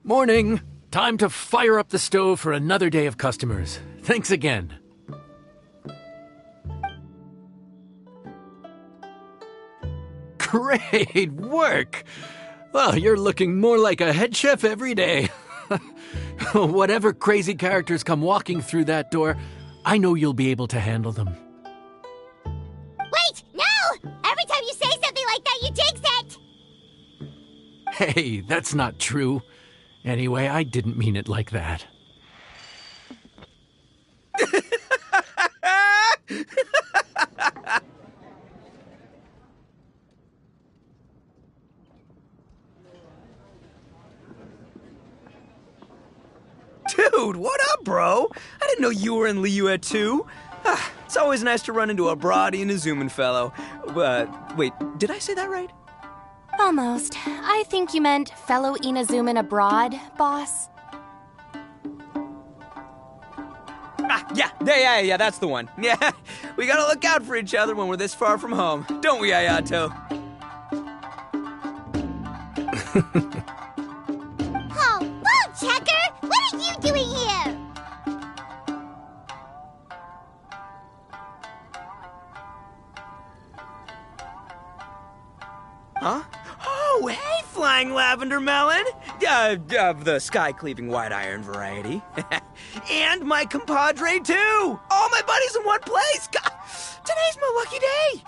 Morning. Time to fire up the stove for another day of customers. Thanks again. Great work! Well, you're looking more like a head chef every day. Whatever crazy characters come walking through that door, I know you'll be able to handle them. Wait! No! Every time you say something like that, you jinx it! Hey, that's not true. Anyway, I didn't mean it like that. Dude, what up, bro? I didn't know you were in Liyue too. It's always nice to run into a Brody and a Zoomin fellow. Wait, did I say that right? Almost. I think you meant fellow Inazuman abroad, boss. Yeah, that's the one. Yeah, we gotta look out for each other when we're this far from home. Don't we, Ayato? Oh, Boo Checker! What are you doing here? Huh? Oh, hey, Flying Lavender Melon! Of the sky-cleaving white iron variety. And my compadre, too! All my buddies in one place! God, today's my lucky day!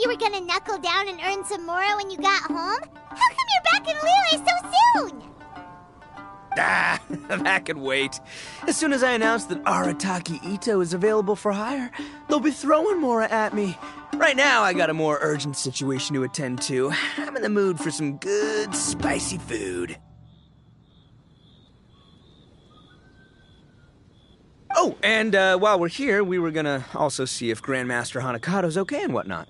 You were gonna knuckle down and earn some mora when you got home? How come you're back in Liyue so soon? That can wait. As soon as I announce that Arataki Ito is available for hire, they'll be throwing mora at me. Right now, I got a more urgent situation to attend to. I'm in the mood for some good, spicy food. Oh, and while we're here, we were gonna also see if Grandmaster Hanakado's okay and whatnot.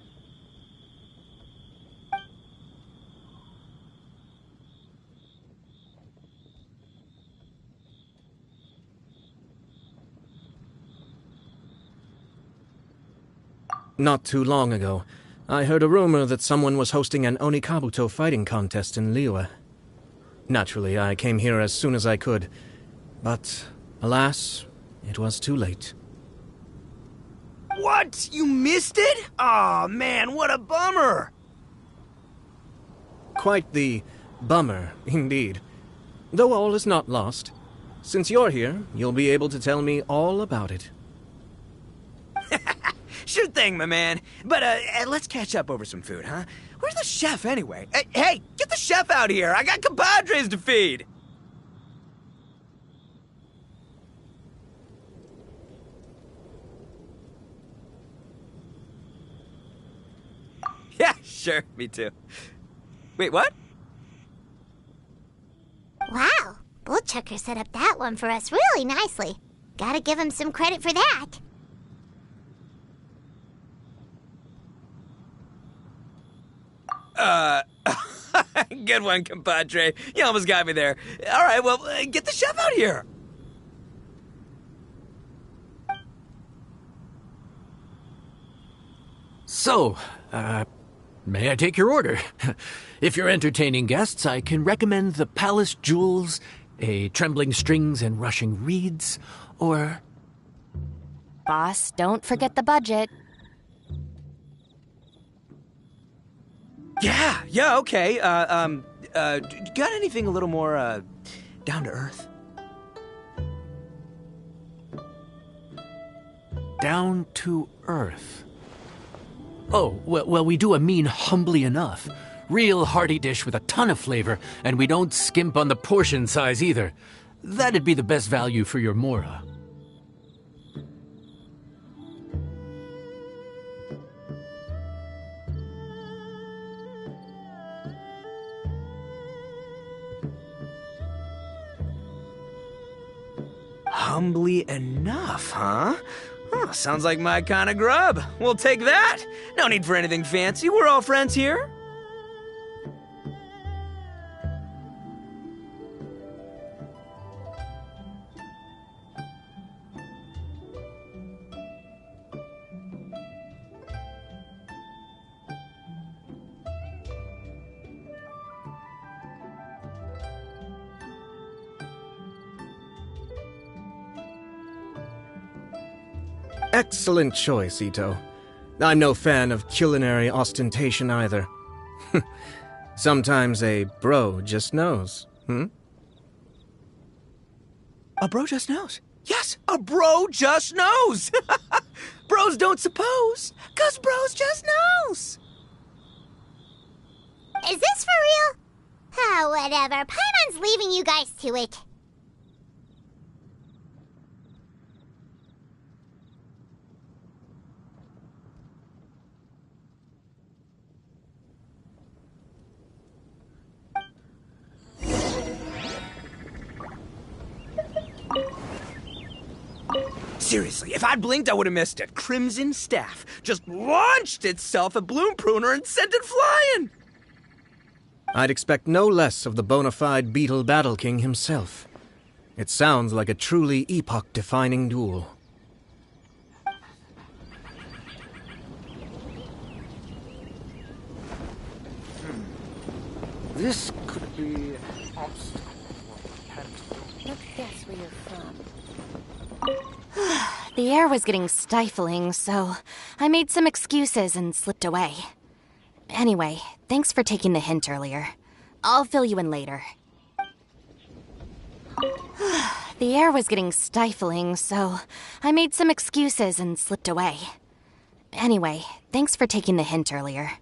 Not too long ago, I heard a rumor that someone was hosting an Onikabuto fighting contest in Liyue. Naturally, I came here as soon as I could, but alas, it was too late. What? You missed it? Aw, man, what a bummer! Quite the bummer, indeed. Though all is not lost. Since you're here, you'll be able to tell me all about it. Sure thing, my man. But let's catch up over some food, huh? Where's the chef, anyway? Hey, get the chef out here! I got compadres to feed! Yeah, sure, me too. Wait, what? Wow, Boo Checker set up that one for us really nicely. Gotta give him some credit for that. Good one, compadre. You almost got me there. All right, well, get the chef out here. So, may I take your order? If you're entertaining guests, I can recommend the Palace Jewels, a Trembling Strings and Rushing Reeds, or... Boss, don't forget the budget. Yeah, okay. Got anything a little more, down to earth? Down to earth. Oh, well, we do a mean humbly enough. Real hearty dish with a ton of flavor, and we don't skimp on the portion size either. That'd be the best value for your mora. Humbly enough, huh? Sounds like my kind of grub. We'll take that. No need for anything fancy. We're all friends here. Excellent choice, Ito. I'm no fan of culinary ostentation either. Sometimes a bro just knows, A bro just knows. Yes, a bro just knows. Bros don't suppose, 'cause bros just knows. Is this for real? Oh, whatever. Paimon's leaving you guys to it. Seriously, if I'd blinked, I would have missed it. Crimson Staff just launched itself at Bloom Pruner and sent it flying. I'd expect no less of the bona fide Beetle Battle King himself. It sounds like a truly epoch-defining duel. This could be an obstacle. Let's guess where you're from. The air was getting stifling, so I made some excuses and slipped away. Anyway, thanks for taking the hint earlier. I'll fill you in later. The air was getting stifling, so I made some excuses and slipped away. Anyway, thanks for taking the hint earlier.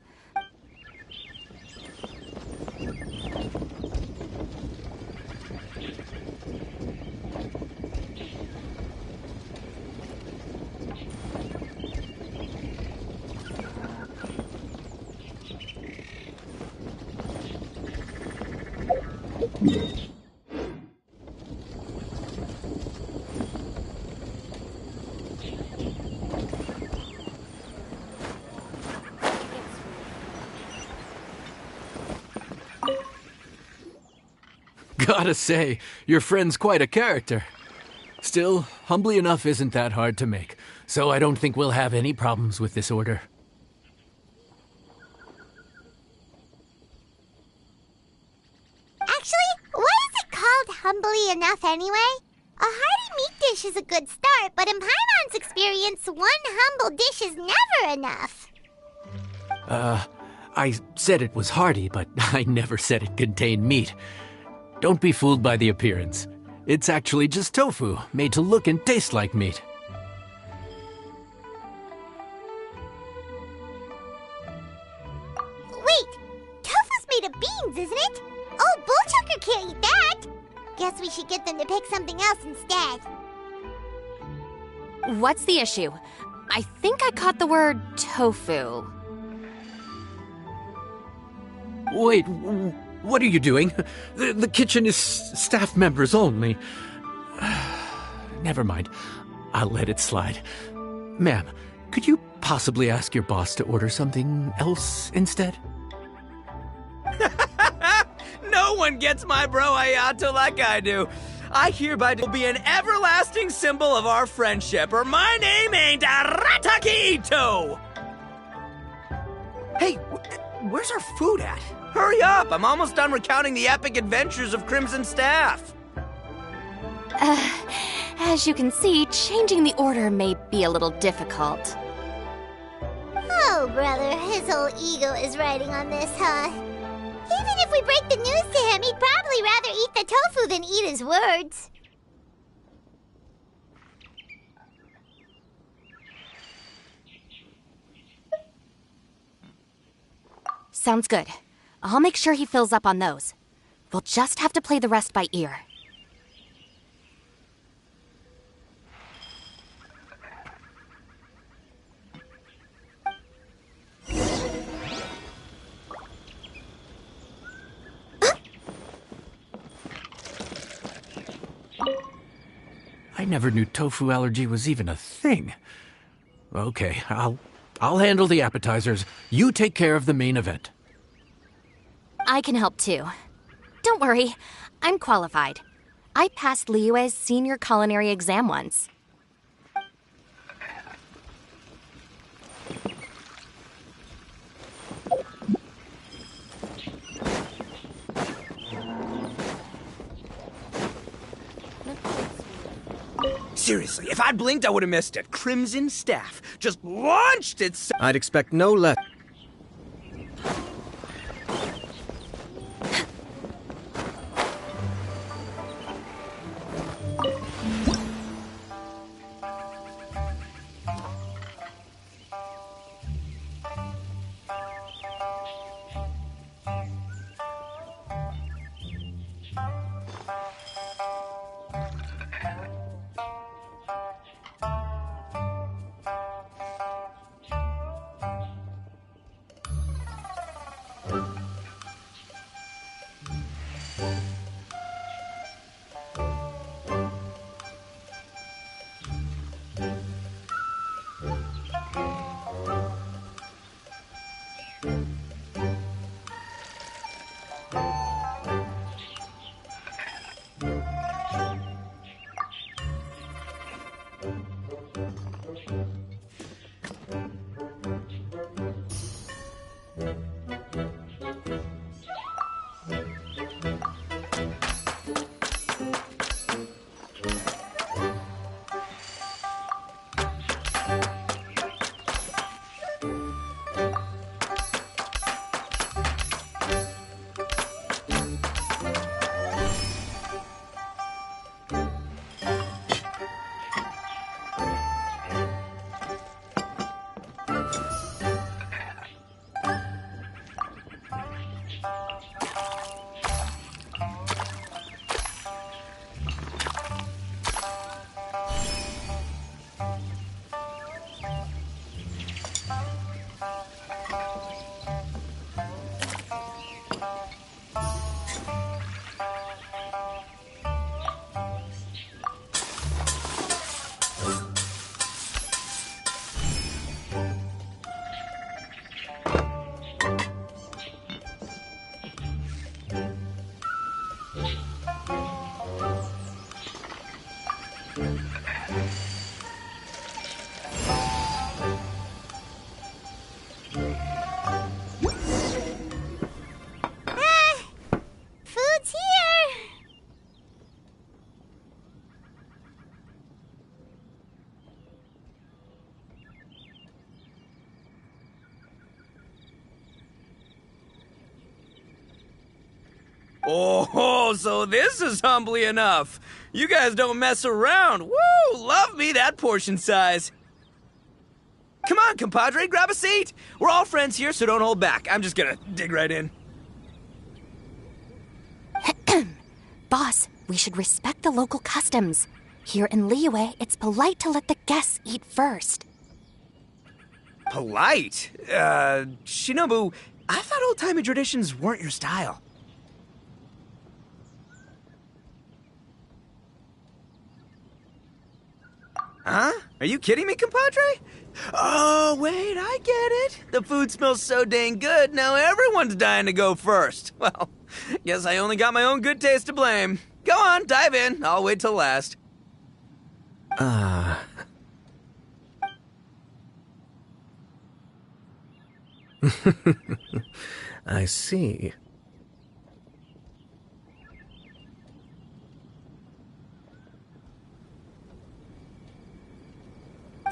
Gotta say, your friend's quite a character. Still, humbly enough isn't that hard to make, so I don't think we'll have any problems with this order. Actually, why is it called humbly enough anyway? A hearty meat dish is a good start, but in Paimon's experience, one humble dish is never enough. I said it was hearty, but I never said it contained meat. Don't be fooled by the appearance. It's actually just tofu, made to look and taste like meat. Wait, tofu's made of beans, isn't it? Oh, Bullchucker can't eat that. Guess we should get them to pick something else instead. What's the issue? I think I caught the word tofu. Wait, what are you doing? The kitchen is staff members only. Never mind. I'll let it slide. Ma'am, could you possibly ask your boss to order something else instead? No one gets my bro Ayato like I do. I hereby will be an everlasting symbol of our friendship, or my name ain't Arataki Ito! Hey, where's our food at? Hurry up! I'm almost done recounting the epic adventures of Crimson Staff. As you can see, changing the order may be a little difficult. Oh, brother, his whole ego is riding on this, huh? Even if we break the news to him, he'd probably rather eat the tofu than eat his words. Sounds good. I'll make sure he fills up on those. We'll just have to play the rest by ear. I never knew tofu allergy was even a thing. Okay, I'll handle the appetizers. You take care of the main event. I can help too. Don't worry, I'm qualified. I passed Liyue's senior culinary exam once. Seriously, if I'd blinked, I would have missed it. Crimson Staff just launched itself. I'd expect no less. Food's here! Oh, so this is humbly enough. You guys don't mess around. Woo! Love me that portion size. Come on, compadre, grab a seat. We're all friends here, so don't hold back. I'm just gonna dig right in. Boss, we should respect the local customs. Here in Liyue, it's polite to let the guests eat first. Polite? Shinobu, I thought old-timey traditions weren't your style. Huh? Are you kidding me, compadre? Oh, wait, I get it. The food smells so dang good, now everyone's dying to go first. Well, guess I only got my own good taste to blame. Go on, dive in. I'll wait till last. I see.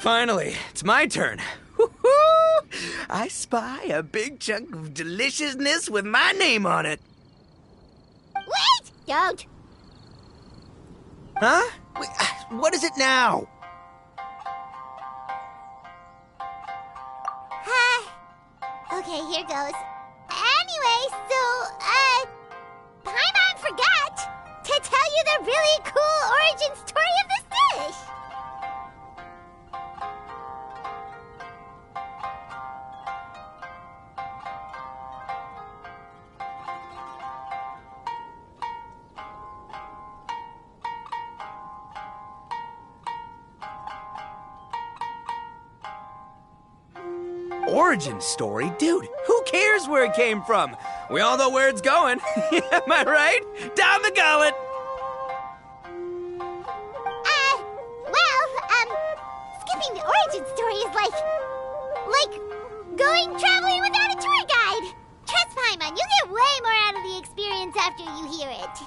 Finally, it's my turn. Woo-hoo! I spy a big chunk of deliciousness with my name on it. Wait! Don't! Huh? Wait, what is it now? Okay, here goes. Anyway, Paimon forgot to tell you the really cool origin story of this dish. Origin story? Dude, who cares where it came from? We all know where it's going. Am I right? Down the gullet! Skipping the origin story is like going traveling without a tour guide. Trust Paimon, you get way more out of the experience after you hear it.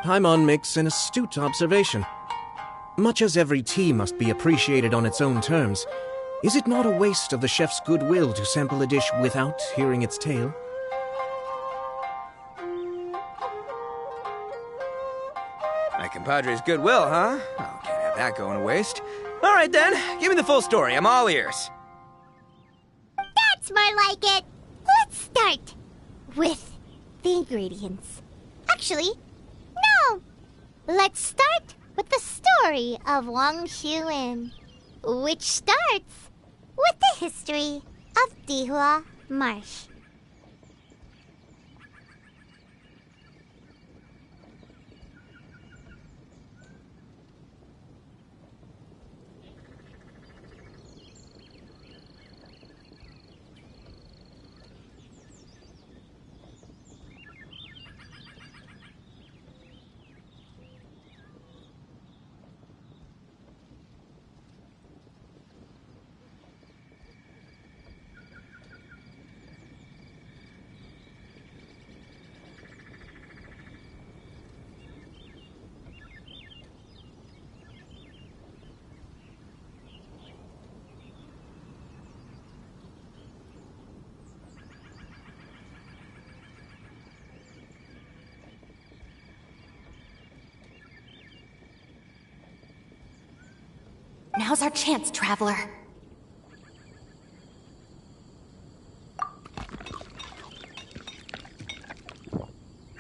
Paimon makes an astute observation. Much as every tea must be appreciated on its own terms, is it not a waste of the chef's goodwill to sample a dish without hearing its tale? My compadre's goodwill, huh? Oh, can't have that going to waste. All right then, give me the full story. I'm all ears. That's more like it. Let's start with the ingredients. Actually, no. Let's start with the story of Wang Xuan, which starts with the history of Dihua Marsh. Now's our chance, traveler.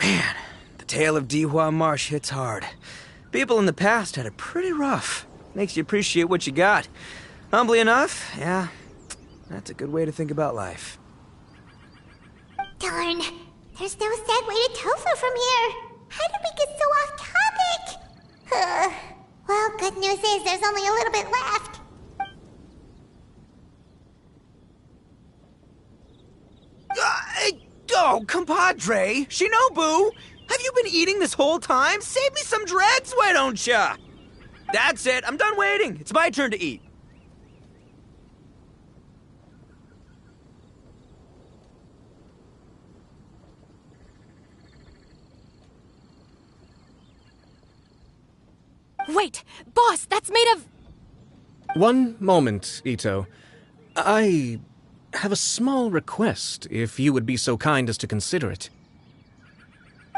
Man, the tale of Dihua Marsh hits hard. People in the past had it pretty rough. Makes you appreciate what you got. Humbly enough, yeah, that's a good way to think about life. Darn, there's no segue to tofu from here. How did we get so off topic? Well, good news is there's only a little bit left. Oh, compadre! Shinobu! Have you been eating this whole time? Save me some dreads, why don't ya? That's it, I'm done waiting. It's my turn to eat. Wait, boss, that's made of... One moment, Ito. I have a small request, if you would be so kind as to consider it.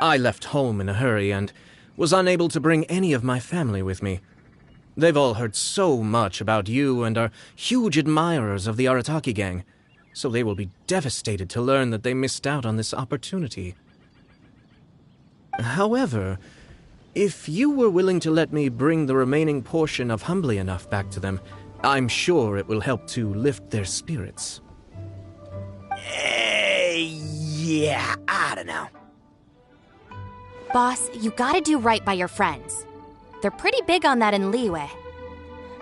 I left home in a hurry and was unable to bring any of my family with me. They've all heard so much about you and are huge admirers of the Arataki gang, so they will be devastated to learn that they missed out on this opportunity. However, if you were willing to let me bring the remaining portion of Humbly Enough back to them, I'm sure it will help to lift their spirits. Yeah, I don't know. Boss, you gotta do right by your friends. They're pretty big on that in Liyue.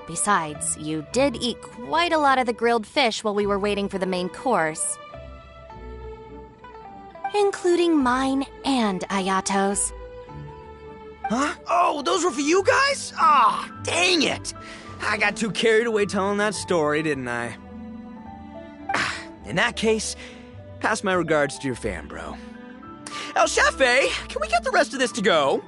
Besides, you did eat quite a lot of the grilled fish while we were waiting for the main course. Including mine and Ayato's. Huh? Oh, those were for you guys? Ah, dang it! I got too carried away telling that story, didn't I? In that case, pass my regards to your fan, bro. El Chefe, can we get the rest of this to go?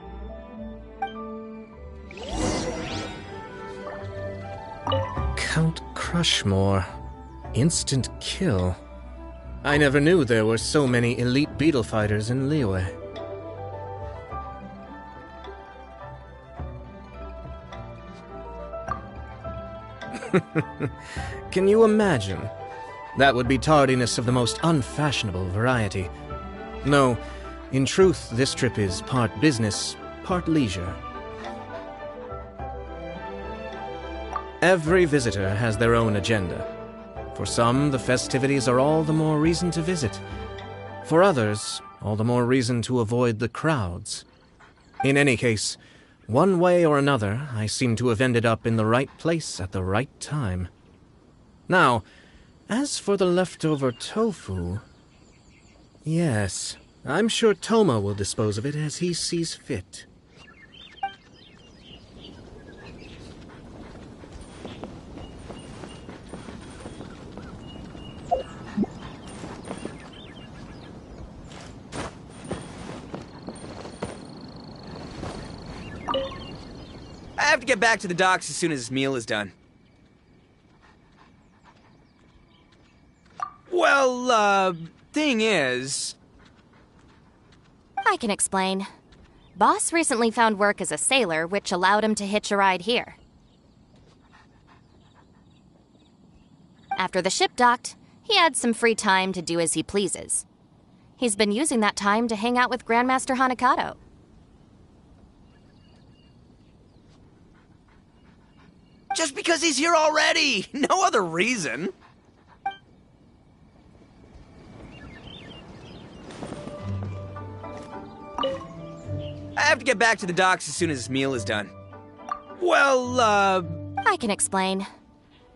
Count Crushmore. Instant kill. I never knew there were so many elite beetle fighters in Liyue. Can you imagine? That would be tardiness of the most unfashionable variety. No, in truth, this trip is part business, part leisure. Every visitor has their own agenda. For some, the festivities are all the more reason to visit. For others, all the more reason to avoid the crowds. In any case, one way or another, I seem to have ended up in the right place at the right time. Now, as for the leftover tofu... Yes, I'm sure Toma will dispose of it as he sees fit. have to get back to the docks as soon as this meal is done. Well, thing is... I can explain. Boss recently found work as a sailor, which allowed him to hitch a ride here. After the ship docked, he had some free time to do as he pleases. He's been using that time to hang out with Grandmaster Hanakato. Just because he's here already! No other reason! I have to get back to the docks as soon as this meal is done. Well, I can explain.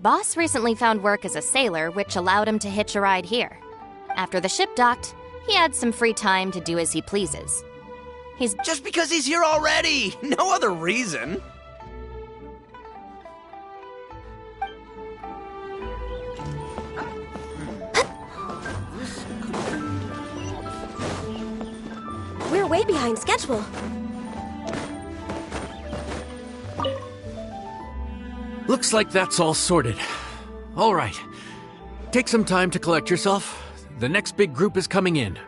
Boss recently found work as a sailor, which allowed him to hitch a ride here. After the ship docked, he had some free time to do as he pleases. He's just because he's here already! No other reason! We're way behind schedule. Looks like that's all sorted. All right. Take some time to collect yourself. The next big group is coming in.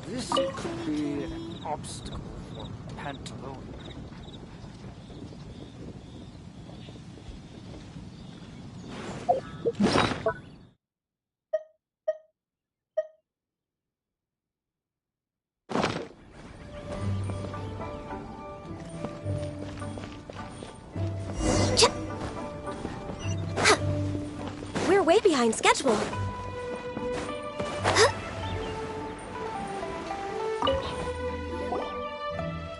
This could be an obstacle for Pantaloon. We're way behind schedule.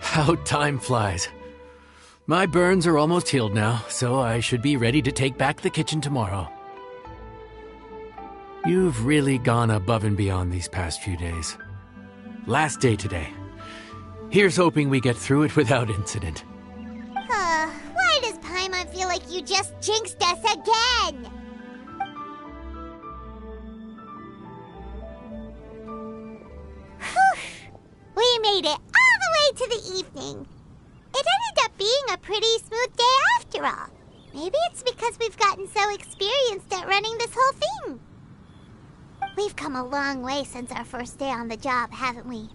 How time flies. My burns are almost healed now, so I should be ready to take back the kitchen tomorrow. You've really gone above and beyond these past few days. Last day today. Here's hoping we get through it without incident. Why does Paimon feel like you just jinxed us again? Whew. We made it all the way to the evening. It ended up being a pretty smooth day after all. Maybe it's because we've gotten so experienced at running this whole thing. We've come a long way since our first day on the job, haven't we?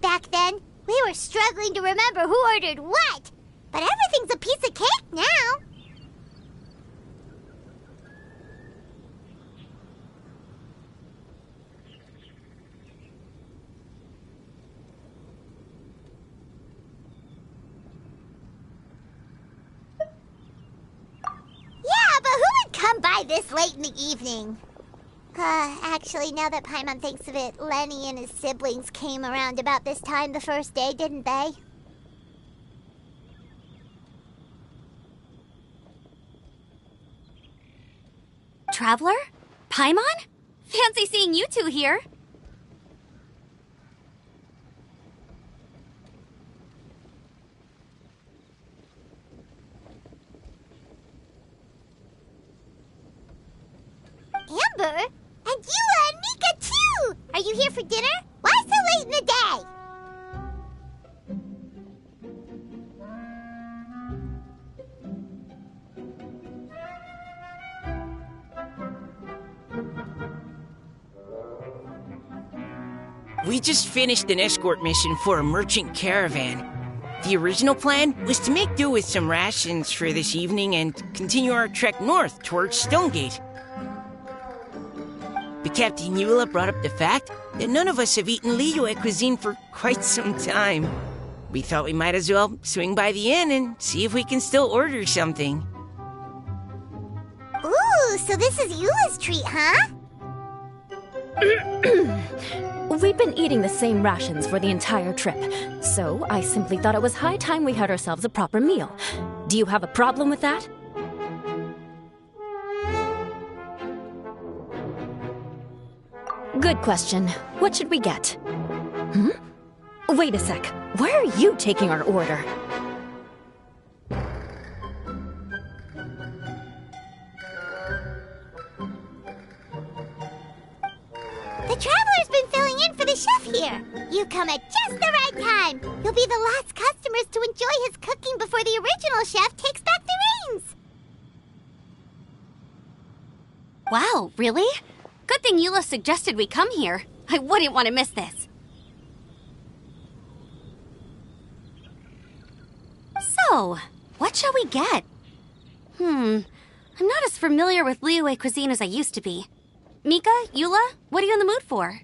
Back then, we were struggling to remember who ordered what. But everything's a piece of cake now. Yeah, but who would come by this late in the evening? Actually, now that Paimon thinks of it, Lenny and his siblings came around about this time the first day, didn't they? Traveler? Paimon? Fancy seeing you two here. Amber? And Eula and Mika, too! Are you here for dinner? Why so late in the day? We just finished an escort mission for a merchant caravan. The original plan was to make do with some rations for this evening and continue our trek north towards Stonegate. But Captain Eula brought up the fact that none of us have eaten Liyue cuisine for quite some time. We thought we might as well swing by the inn and see if we can still order something. Ooh, so this is Eula's treat, huh? We've been eating the same rations for the entire trip, so I simply thought it was high time we had ourselves a proper meal. Do you have a problem with that? Good question. What should we get? Wait a sec. Why are you taking our order? The Traveler's been filling in for the chef here. You come at just the right time. You'll be the last customers to enjoy his cooking before the original chef takes back the reins. Wow, really? Good thing Eula suggested we come here. I wouldn't want to miss this. So, what shall we get? I'm not as familiar with Liyue cuisine as I used to be. Mika, Eula, what are you in the mood for?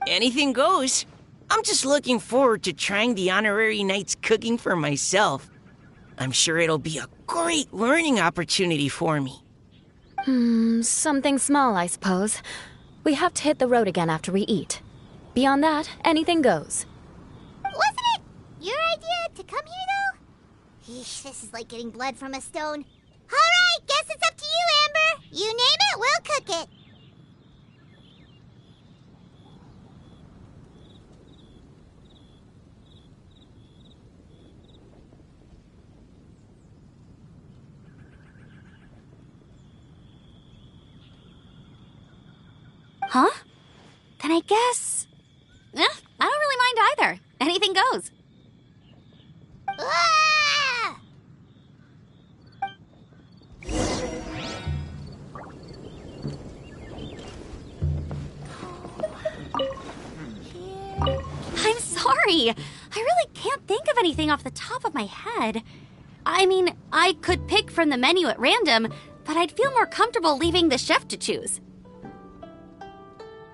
Anything goes. I'm just looking forward to trying the honorary knight's cooking for myself. I'm sure it'll be a great learning opportunity for me. Something small, I suppose. We have to hit the road again after we eat. Beyond that, anything goes. Wasn't it your idea to come here, though? Eesh, this is like getting blood from a stone. All right, guess it's up to you, Amber. You name it, we'll cook it. Huh? Then I guess... I don't really mind either. Anything goes. Ah! I'm sorry. I really can't think of anything off the top of my head. I mean, I could pick from the menu at random, but I'd feel more comfortable leaving the chef to choose.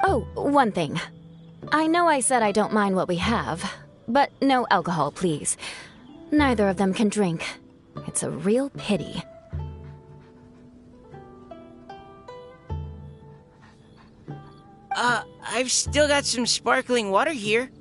Oh, one thing. I know I said I don't mind what we have, but no alcohol, please. Neither of them can drink. It's a real pity. I've still got some sparkling water here.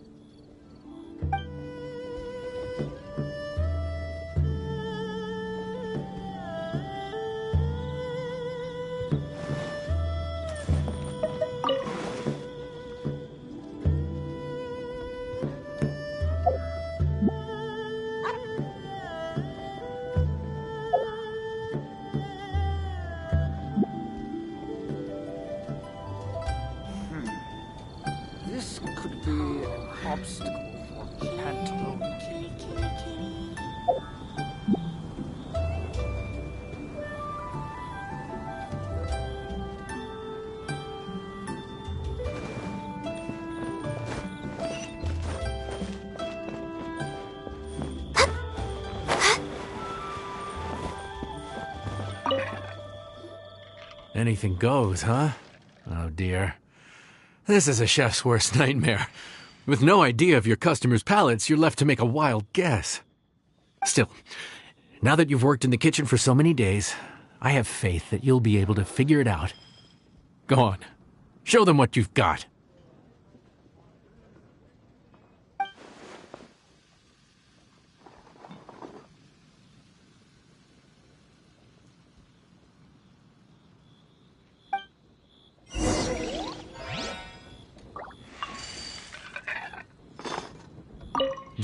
This could be an obstacle for Pantaloon. Anything goes, huh? Oh dear. This is a chef's worst nightmare. With no idea of your customers' palates, you're left to make a wild guess. Still, now that you've worked in the kitchen for so many days, I have faith that you'll be able to figure it out. Go on. Show them what you've got.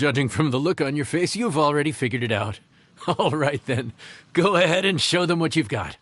Judging from the look on your face, you've already figured it out. All right then, go ahead and show them what you've got.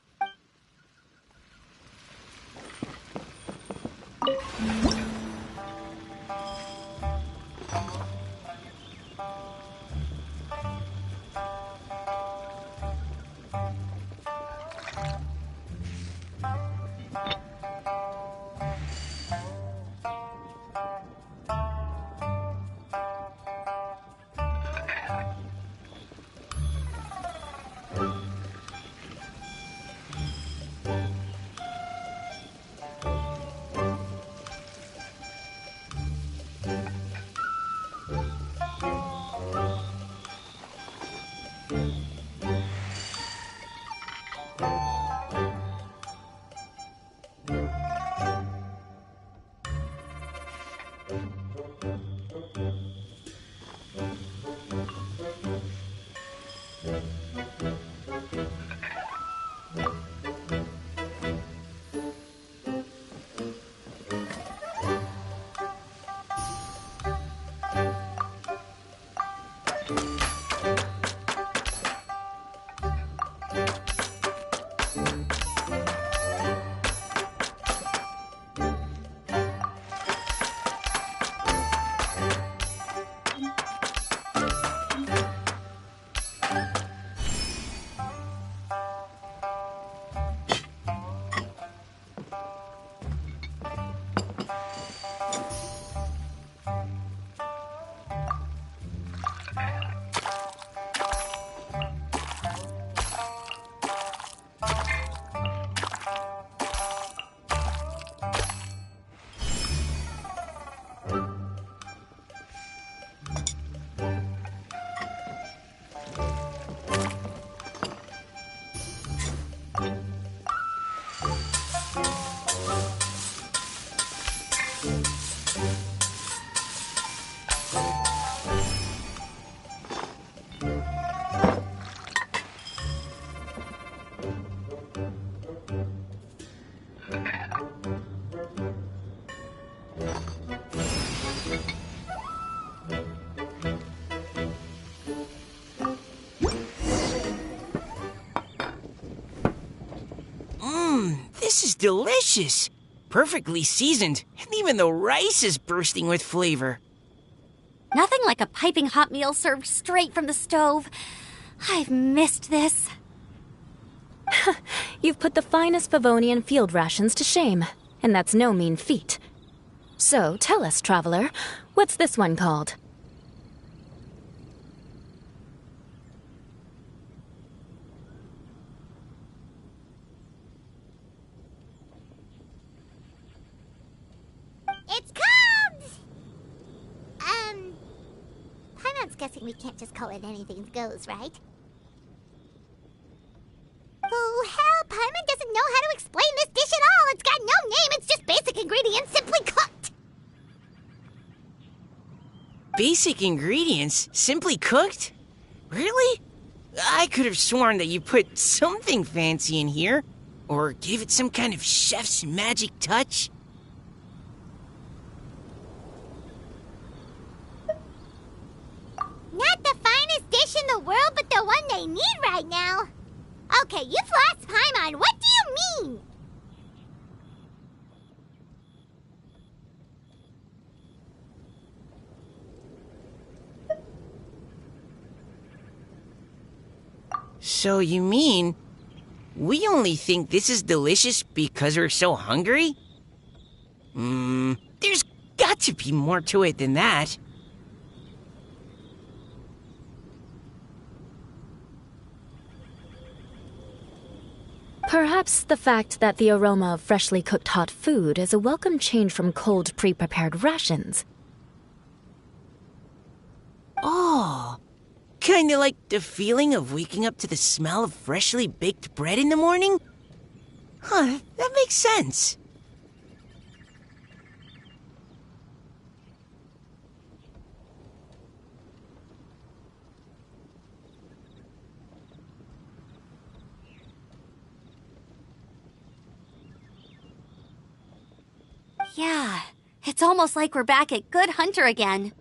This is delicious. Perfectly seasoned, and even the rice is bursting with flavor. Nothing like a piping hot meal served straight from the stove. I've missed this. You've put the finest Favonian field rations to shame, and that's no mean feat. So tell us, traveler, what's this one called? It's called... Paimon's guessing we can't just call it anything goes, right? Oh, hell, Paimon doesn't know how to explain this dish at all. It's got no name, it's just basic ingredients simply cooked. Basic ingredients? Simply cooked? Really? I could have sworn that you put something fancy in here, or gave it some kind of chef's magic touch. Not the finest dish in the world, but the one they need right now. Okay, you've lost Paimon. What do you mean? So you mean we only think this is delicious because we're so hungry? There's got to be more to it than that. Perhaps the fact that the aroma of freshly cooked hot food is a welcome change from cold, pre-prepared rations. Oh, kinda like the feeling of waking up to the smell of freshly baked bread in the morning? Huh, that makes sense. Yeah, it's almost like we're back at Good Hunter again.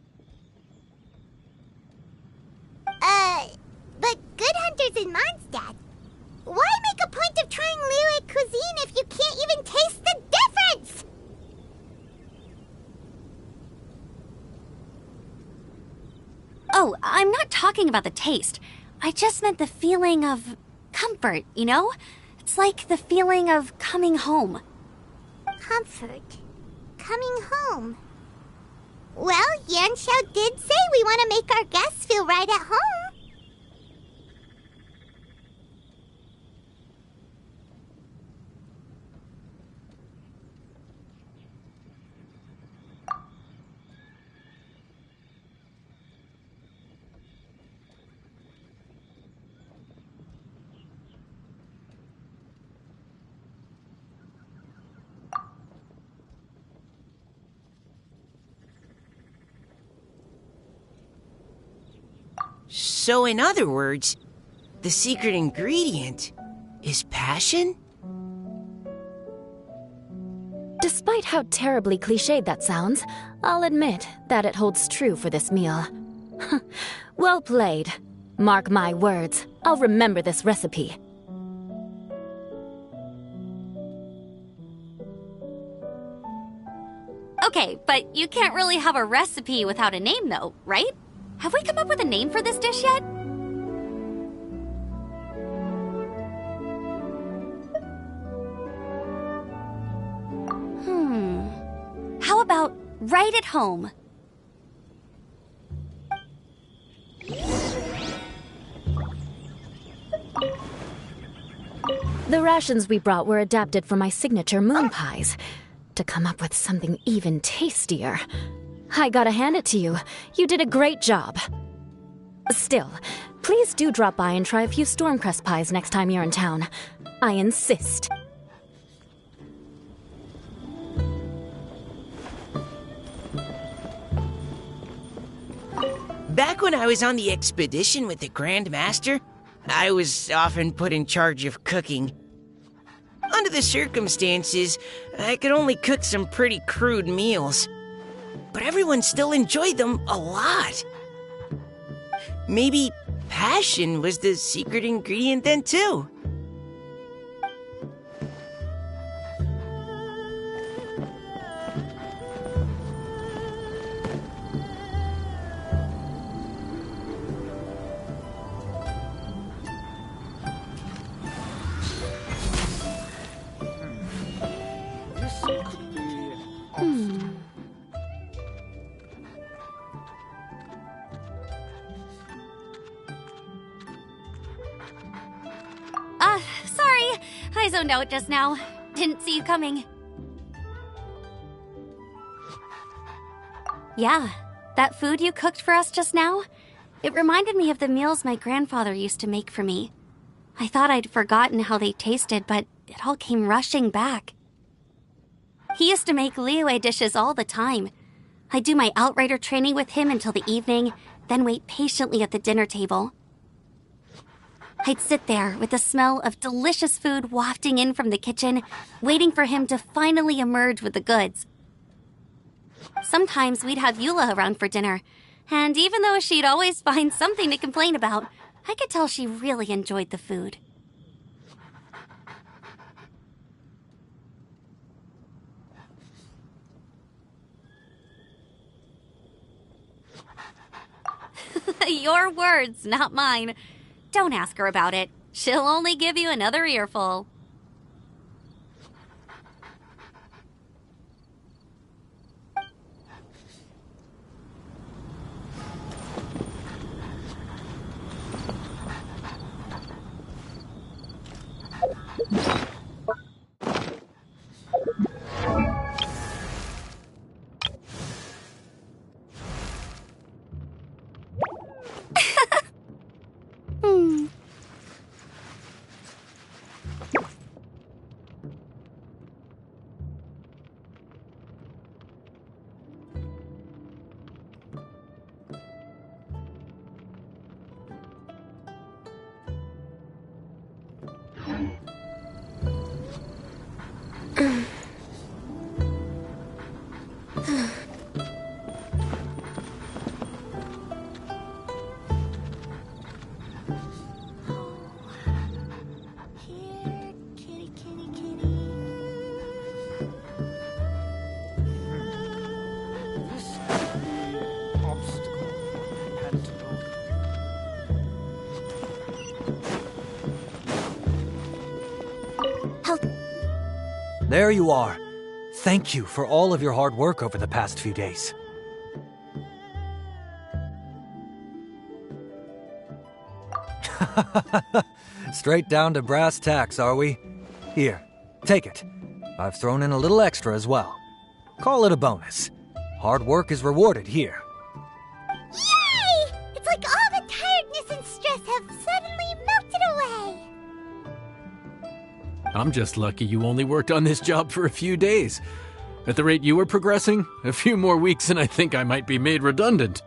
winters in Mondstadt. Why make a point of trying Liyue cuisine if you can't even taste the difference? Oh, I'm not talking about the taste. I just meant the feeling of comfort, you know? It's like the feeling of coming home. Comfort. Coming home. Well, Yanxiao did say we want to make our guests feel right at home. So, in other words, the secret ingredient is passion? Despite how terribly cliched that sounds, I'll admit that it holds true for this meal. Well played. Mark my words, I'll remember this recipe. Okay, but you can't really have a recipe without a name, though, right? Have we come up with a name for this dish yet? How about right at home? The rations we brought were adapted from my signature moon pies. To come up with something even tastier, I gotta hand it to you. You did a great job. Still, please do drop by and try a few Stormcrest pies next time you're in town. I insist. Back when I was on the expedition with the Grand Master, I was often put in charge of cooking. Under the circumstances, I could only cook some pretty crude meals. But everyone still enjoyed them a lot. Maybe passion was the secret ingredient then, too. This could be... Sorry. I zoned out just now. Didn't see you coming. Yeah, that food you cooked for us just now, it reminded me of the meals my grandfather used to make for me. I thought I'd forgotten how they tasted, but it all came rushing back. He used to make Liyue dishes all the time. I'd do my outrider training with him until the evening, then wait patiently at the dinner table. I'd sit there with the smell of delicious food wafting in from the kitchen, waiting for him to finally emerge with the goods. Sometimes we'd have Eula around for dinner, and even though she'd always find something to complain about, I could tell she really enjoyed the food. Your words, not mine. Don't ask her about it. She'll only give you another earful. There you are. Thank you for all of your hard work over the past few days. Straight down to brass tacks, are we? Here, take it. I've thrown in a little extra as well. Call it a bonus. Hard work is rewarded here. Yay! It's like all the tiredness and stress have suddenly melted away. I'm just lucky you only worked on this job for a few days. At the rate you were progressing, a few more weeks and I think I might be made redundant.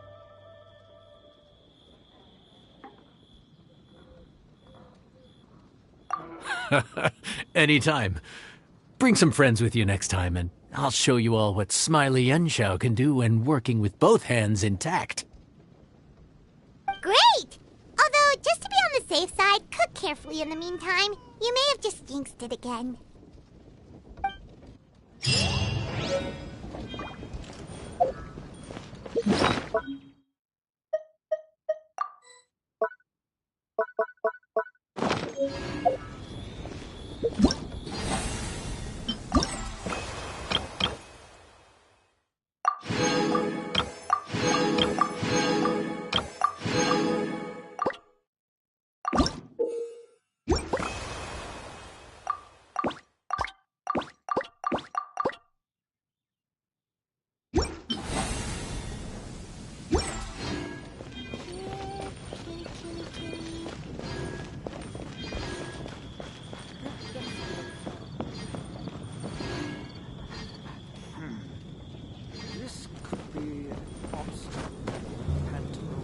Anytime. Bring some friends with you next time, and I'll show you all what Smiley Yenshao can do when working with both hands intact. Great! Although, just to be on the safe side, cook carefully in the meantime. You may have just jinxed it again. This could be an obstacle pantaloon.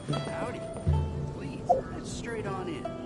Howdy. Please, head straight on in.